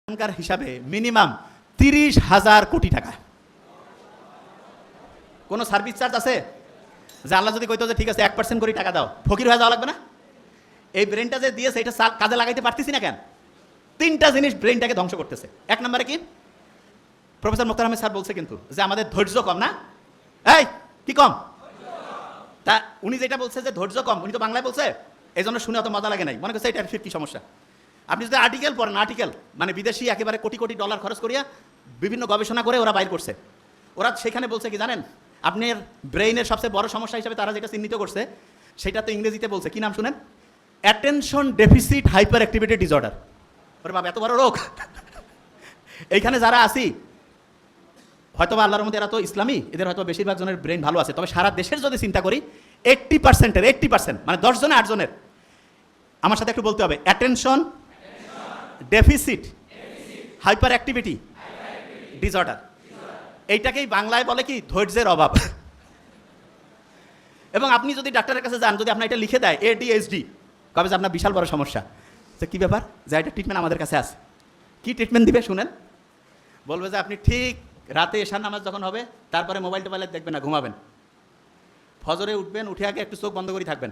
এখনকার হিসাবে মিনিমাম 30,000 কোটি টাকা। কোনো সার্ভিস চার্জ আছে? যে আল্লাহ যদি কইতো যে ঠিক আছে 1% করে টাকা দাও, ফকির হয়ে যাওয়া লাগবে না? এই ব্রেনটা যে দিয়েছে এটা কাজে লাগাইতে পারতেছি না কেন? তিনটা জিনিস ব্রেনটাকে ধ্বংস করতেছে। এক নম্বরে কি? প্রফেসর মুক্তার আহমেদ স্যার বলছে কিন্তু যে আমাদের ধৈর্য কম না? এই কি কম? তা উনি যেটা বলছে যে ধৈর্য কম, উনি তো বাংলায় বলছে, এই জন্য শুনে অত মজা লাগে নাই, মনে করছে এটা ফির কি সমস্যা। আপনি যদি আর্টিকেল পড়েন, আর্টিকেল মানে বিদেশি একেবারে কোটি কোটি ডলার খরচ করিয়া বিভিন্ন গবেষণা করে ওরা বাইর করছে। ওরা সেখানে বলছে কি জানেন, আপনার ব্রেইনের সবচেয়ে বড় সমস্যা হিসেবে তারা যেটা চিহ্নিত করছে সেটা তো ইংরেজিতে বলছে, কি নাম শুনেন? Attention deficit hyperactivity disorder. ওরে বাবা, এত বড় রোগ! এইখানে যারা আছি হয়তো বা আল্লাহর মধ্যে এরা তো ইসলামী, এদের হয়তো বেশিরভাগ জনের ব্রেন ভালো আছে, তবে সারা দেশের যদি চিন্তা করি 80% মানে 10 জনে 8 জনের, আমার সাথে একটু বলতে হবে, attention deficit hyperactivity disorder. এইটাকেই বাংলায় বলে কি? ধৈর্যের অভাব। এবং আপনি যদি ডাক্তারের কাছে যান, যদি আপনার এটা লিখে দেয় ADHD, কবে যে আপনার বিশাল বড় সমস্যা, তো কী ব্যাপার, যে এটা ট্রিটমেন্ট আমাদের কাছে আছে। কি ট্রিটমেন্ট দিবে শুনেন? বলবে যে আপনি ঠিক রাতে এশার নামাজ যখন হবে তারপরে মোবাইল টোবাইলে দেখবেন না, ঘুমাবেন, ফজরে উঠবেন, উঠে আগে একটু চোখ বন্ধ করে থাকবেন,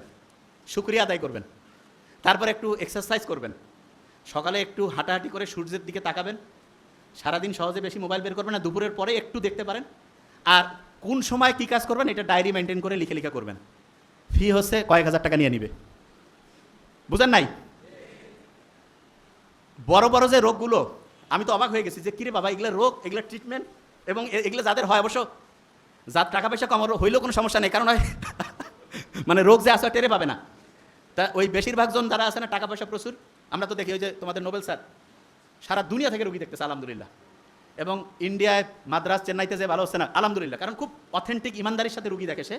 শুকরিয়া আদায় করবেন, তারপরে একটু এক্সারসাইজ করবেন, সকালে একটু হাঁটাহাঁটি করে সূর্যের দিকে তাকাবেন, সারাদিন সহজে বেশি মোবাইল বের করবেন না, দুপুরের পরে একটু দেখতে পারেন, আর কোন সময় কী কাজ করবেন এটা ডায়েরি মেনটেন করে লিখে লিখে করবেন। ফি হচ্ছে কয়েক হাজার টাকা নিয়ে নিবে। বুঝেন নাই? বড় বড় যে রোগগুলো, আমি তো অবাক হয়ে গেছি যে কিরে বাবা, এগুলো রোগ, এগুলো ট্রিটমেন্ট, এবং এগুলো যাদের হয়, অবশ্য যার টাকা পয়সা কম হইলেও কোনো সমস্যা নেই, কারণ হয় মানে রোগ যে আসা টেরে পাবে না। তা ওই বেশিরভাগ জন যারা আছে না, টাকা পয়সা প্রচুর, আমরা তো দেখি ওই যে তোমাদের নোবেল স্যার সারা দুনিয়া থেকে রুগী দেখতেছে আলহামদুলিল্লাহ, এবং ইন্ডিয়ায় মাদ্রাস চেন্নাইতে যে ভালো হচ্ছে না আলহামদুলিল্লাহ, কারণ খুব অথেন্টিক ইমানদারির সাথে রুগী দেখে, সে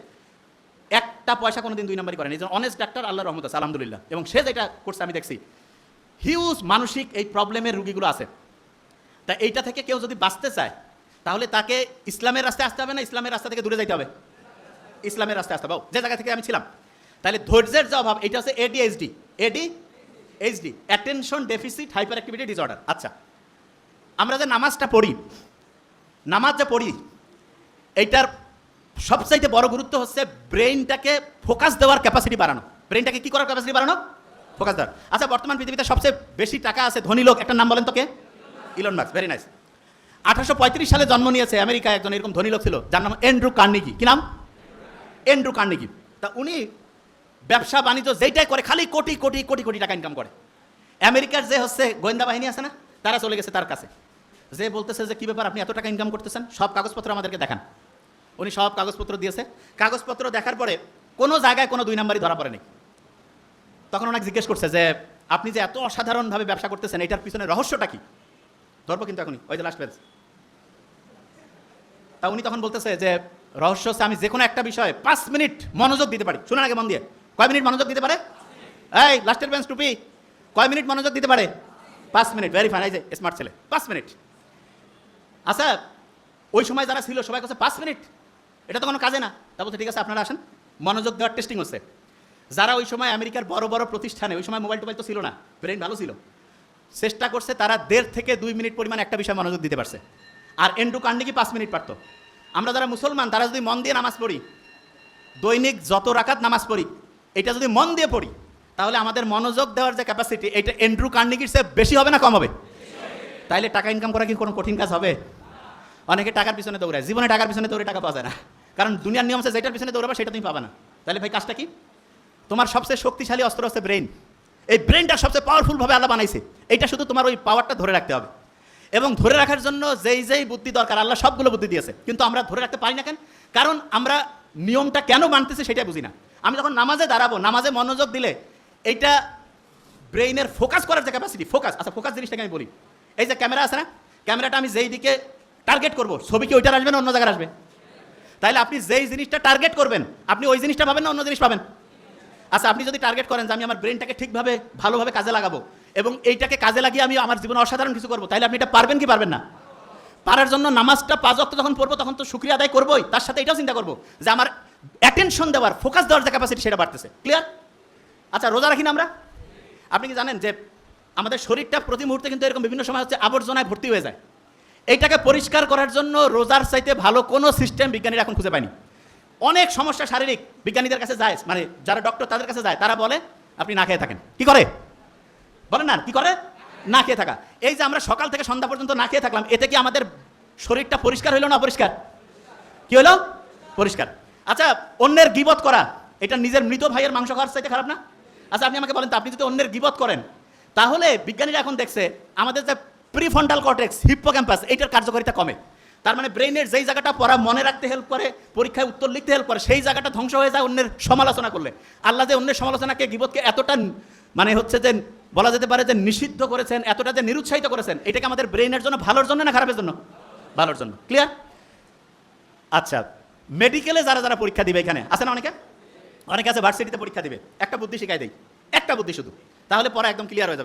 একটা পয়সা কোনোদিন দুই নম্বরই করেন, এই জন্য অনেস্ট ডাক্তার, আল্লাহর রহমত আছে আলহামদুলিল্লাহ। এবং সে যেটা করছে আমি দেখছি, হিউজ মানসিক এই প্রবলেমের রুগীগুলো আছে। তা এইটা থেকে কেউ যদি বাঁচতে চায় তাহলে তাকে ইসলামের রাস্তায় আসতে হবে না ইসলামের রাস্তা থেকে দূরে যাইতে হবে? ইসলামের রাস্তায় আসতে হবে, যে জায়গা থেকে আমি ছিলাম। তাহলে ধৈর্যের যে অভাব, এটা হচ্ছে ADHD, attention deficit hyperactivity disorder. আচ্ছা, আমরা যে নামাজটা পড়ি, নামাজ যে পড়ি, এইটার সবচাইতে বড় গুরুত্ব হচ্ছে ব্রেইনটাকে ফোকাস দেওয়ার ক্যাপাসিটি বাড়ানো। ব্রেইনটাকে কি করার ক্যাপাসিটি বাড়ানো? ফোকাস দেওয়ার। আচ্ছা, বর্তমান পৃথিবীতে সবচেয়ে বেশি টাকা আছে ধনী লোক, একটা নাম বলেন তো কে? Elon Musk. Very nice. 1835 সালে জন্ম নিয়েছে আমেরিকায় একজন এরকম ধনী লোক ছিল, যার নাম অ্যান্ড্রু কার্নেগি। কি নাম? Andrew Carnegie. তা উনি ব্যবসা বাণিজ্য যেইটাই করে খালি কোটি কোটি কোটি কোটি টাকা ইনকাম করে। আমেরিকার যে হচ্ছে গোয়েন্দা বাহিনী আছে না, তারা চলে গেছে তার কাছে, যে বলতেছে যে কী ব্যাপার, আপনি এত টাকা ইনকাম করতেছেন, সব কাগজপত্র আমাদেরকে দেখান। উনি সব কাগজপত্র দিয়েছে। কাগজপত্র দেখার পরে কোনো জায়গায় কোনো দুই নাম্বারই ধরা পড়েনি। তখন ওনাকে জিজ্ঞেস করছে যে আপনি যে এত অসাধারণভাবে ব্যবসা করতেছেন, এটার পিছনে রহস্যটা কি? ধরবো কিন্তু এখনই, ওই যে লাস্ট পেজ। তা উনি তখন বলতেছে যে রহস্য হচ্ছে আমি যে কোনো একটা বিষয়ে 5 মিনিট মনোযোগ দিতে পারি। শুনুন আগে মন দিয়ে, কয় মিনিট মনোযোগ দিতে পারে? এই লাস্টের বেঞ্চ টুপি, কয় মিনিট মনোযোগ দিতে পারে? 5 মিনিট। ভেরি ফাইন, এই যে স্মার্ট ছেলে, 5 মিনিট। আচ্ছা, ওই সময় যারা ছিল সবাই কাছে 5 মিনিট, এটা তো কোনো কাজে না। তা বলছে ঠিক আছে আপনারা আসেন, মনোযোগ দেওয়ার টেস্টিং হচ্ছে। যারা ওই সময় আমেরিকার বড় বড় প্রতিষ্ঠানে, ওই সময় মোবাইল টোবাইল তো ছিল না, ব্রেন ভালো ছিল, চেষ্টা করছে, তারা 1.5 থেকে 2 মিনিট পরিমাণ একটা বিষয়ে মনোযোগ দিতে পারছে। আর অ্যান্ড্রু কার্নেগি 5 মিনিট পারত। আমরা যারা মুসলমান, তারা যদি মন দিয়ে নামাজ পড়ি, দৈনিক যত রাকাত নামাজ পড়ি, এটা যদি মন দিয়ে পড়ি, তাহলে আমাদের মনোযোগ দেওয়ার যে ক্যাপাসিটি, এটা অ্যান্ড্রু কার্নেগির চেয়ে বেশি হবে না কম হবে? তাইলে টাকা ইনকাম করা কি কোনো কঠিন কাজ হবে? অনেকে টাকার পিছনে দৌড়ায়, জীবনে টাকার পিছনে দৌড়ে টাকা পাওয়া যায় না, কারণ দুনিয়ার নিয়ম আছে যেটার পিছনে দৌড়াবে সেটা তুমি পাবে না। তাহলে ভাই কাজটা কি? তোমার সবচেয়ে শক্তিশালী অস্ত্র হচ্ছে ব্রেন। এই ব্রেনটা সবচেয়ে পাওয়ারফুলভাবে আল্লাহ বানাইছে, এইটা শুধু তোমার ওই পাওয়ারটা ধরে রাখতে হবে। এবং ধরে রাখার জন্য যেই বুদ্ধি দরকার, আল্লাহ সবগুলো বুদ্ধি দিয়েছে, কিন্তু আমরা ধরে রাখতে পারি না কেন? কারণ আমরা নিয়মটা কেন মানতেছি সেটা বুঝি না। আমি যখন নামাজে দাঁড়াবো, নামাজে মনোযোগ দিলে এইটা ব্রেইনের ফোকাস করার যে ক্যাপাসিটি, ফোকাস। আচ্ছা, ফোকাস জিনিসটাকে আমি বলি, এই যে ক্যামেরা আছে না, ক্যামেরাটা আমি যেই দিকে টার্গেট করবো, ছবি কি ওইটার আসবে না অন্য জায়গায় আসবে? তাইলে আপনি যেই জিনিসটা টার্গেট করবেন, আপনি ওই জিনিসটা পাবেন না অন্য জিনিস পাবেন? আচ্ছা, আপনি যদি টার্গেট করেন যে আমি আমার ব্রেনটাকে ঠিকভাবে ভালোভাবে কাজে লাগাবো এবং এইটাকে কাজে লাগিয়ে আমি আমার জীবনে অসাধারণ কিছু করবো, তাহলে আপনি এটা পারবেন কি পারবেন না? পারার জন্য নামাজটা 5 ওয়াক্ত যখন পড়বো, তখন তো শুকরিয়া আদায় করবোই, তার সাথে এটাও চিন্তা করবো যে আমার অ্যাটেনশন দেওয়ার, ফোকাস দেওয়ার যে ক্যাপাসিটি, সেটা বাড়তেছে। ক্লিয়ার? আচ্ছা, রোজা রাখি না আমরা? আপনি কি জানেন যে আমাদের শরীরটা প্রতি মুহূর্তে কিন্তু এরকম বিভিন্ন সময় হচ্ছে আবর্জনায় ভর্তি হয়ে যায়। এইটাকে পরিষ্কার করার জন্য রোজার চাইতে ভালো কোনো সিস্টেম বিজ্ঞানীরা এখন খুঁজে পায়নি। অনেক সমস্যা শারীরিক বিজ্ঞানীদের কাছে যায়, মানে যারা ডক্টর তাদের কাছে যায়, তারা বলে আপনি না খেয়ে থাকেন। কি করে বলেন না, কি করে? না খেয়ে থাকা। এই যে আমরা সকাল থেকে সন্ধ্যা পর্যন্ত না খেয়ে থাকলাম, এতে কি আমাদের শরীরটা পরিষ্কার হইলো না অপরিষ্কার? কি হলো? পরিষ্কার। আচ্ছা, অন্যের গীবত করা, এটা নিজের মৃত ভাইয়ের মাংস খাওয়ার চাইতে খারাপ না? আচ্ছা আপনি আমাকে বলেন তো, আপনি যদি অন্যের গীবত করেন, তাহলে বিজ্ঞানীরা এখন দেখছে আমাদের যে প্রিফ্রন্টাল কর্টেক্স, হিপ্পোক্যাম্পাস, এইটার কার্যকারিতা কমে। তার মানে ব্রেইনের যেই জায়গাটা পড়া মনে রাখতে হেল্প করে, পরীক্ষায় উত্তর লিখতে হেল্প করে, সেই জায়গাটা ধ্বংস হয়ে যায় অন্যের সমালোচনা করলে। আল্লাহ যে অন্যের সমালোচনাকে, গীবতকে এতটা মানে হচ্ছে যে বলা যেতে পারে যে নিষিদ্ধ করেছেন, এতটা যে নিরুৎসাহিত করেছেন, এটাকে আমাদের ব্রেইনের জন্য ভালোর জন্য না খারাপের জন্য? ভালোর জন্য। ক্লিয়ার? আচ্ছা, মেডিকেলে যারা যারা পরীক্ষা দিবে, এখানে আছে না অনেকে আছে ভার্সিটিতে পরীক্ষা দিবে, একটা বুদ্ধি শিখাই দেই, একটা বুদ্ধি শুধু, তাহলে পরে একদম ক্লিয়ার হয়ে যাবে।